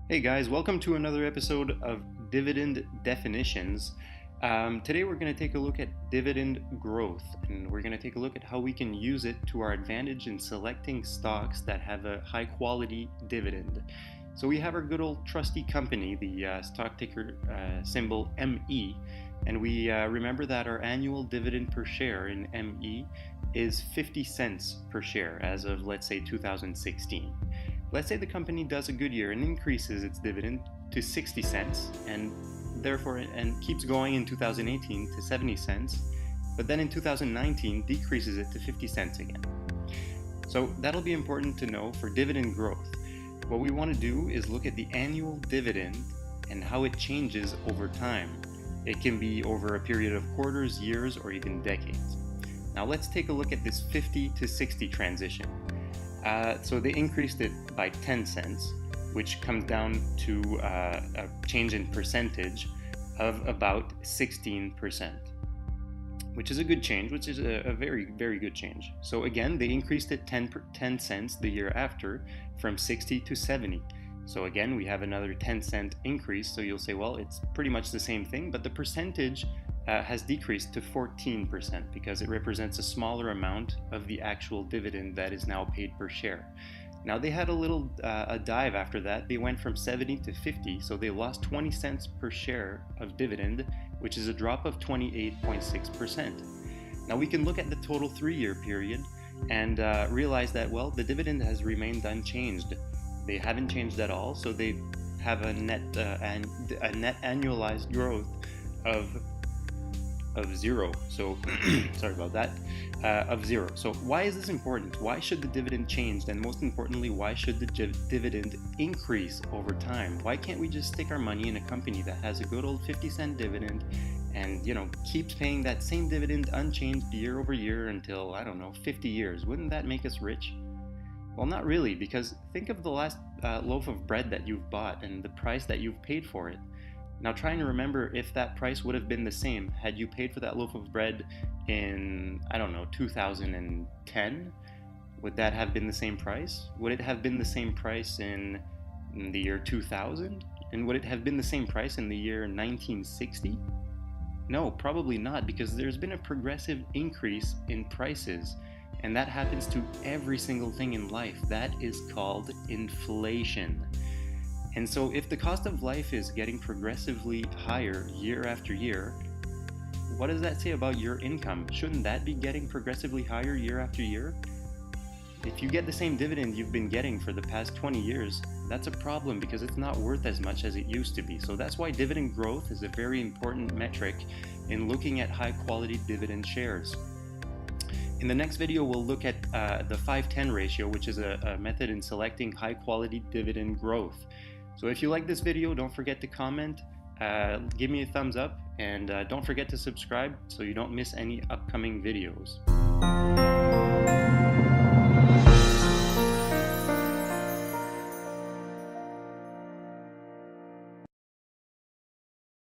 Hey guys, welcome to another episode of Dividend Definitions. Today we're going to take a look at dividend growth, and we're going to take a look at how we can use it to our advantage in selecting stocks that have a high quality dividend. So we have our good old trusty company, the stock ticker symbol ME, and we remember that our annual dividend per share in ME is 50 cents per share as of, let's say, 2016. Let's say the company does a good year and increases its dividend to 60 cents and keeps going in 2018 to 70 cents, but then in 2019 decreases it to 50 cents again. So that'll be important to know for dividend growth. What we want to do is look at the annual dividend and how it changes over time. It can be over a period of quarters, years, or even decades. Now let's take a look at this 50 to 60 transition. So they increased it by 10 cents, which comes down to a change in percentage of about 16%, which is a good change, which is a very, very good change. So again, they increased it 10 cents the year after from 60 to 70. So again, we have another 10-cent increase. So you'll say, well, it's pretty much the same thing, but the percentage has decreased to 14% because it represents a smaller amount of the actual dividend that is now paid per share. Now they had a little dive after that. They went from 70 to 50, so they lost 20 cents per share of dividend, which is a drop of 28.6%. Now we can look at the total 3-year period and realize that, well, the dividend has remained unchanged. They haven't changed at all, so they have a net annualized growth of zero. So sorry about that, of zero. So why is this important? Why should the dividend change? And most importantly, why should the dividend increase over time? Why can't we just stick our money in a company that has a good old 50-cent dividend and, keeps paying that same dividend unchanged year over year until, 50 years? Wouldn't that make us rich? Well, not really, because think of the last loaf of bread that you've bought and the price that you've paid for it. Now try and remember if that price would have been the same had you paid for that loaf of bread in, 2010. Would that have been the same price? Would it have been the same price in the year 2000? And would it have been the same price in the year 1960? No, probably not, because there's been a progressive increase in prices. And that happens to every single thing in life. That is called inflation. And so if the cost of life is getting progressively higher year after year, what does that say about your income? Shouldn't that be getting progressively higher year after year? If you get the same dividend you've been getting for the past 20 years, that's a problem because it's not worth as much as it used to be. So that's why dividend growth is a very important metric in looking at high quality dividend shares. In the next video, we'll look at the 5-10 ratio, which is a method in selecting high quality dividend growth. So if you like this video, don't forget to comment, give me a thumbs up, and don't forget to subscribe so you don't miss any upcoming videos.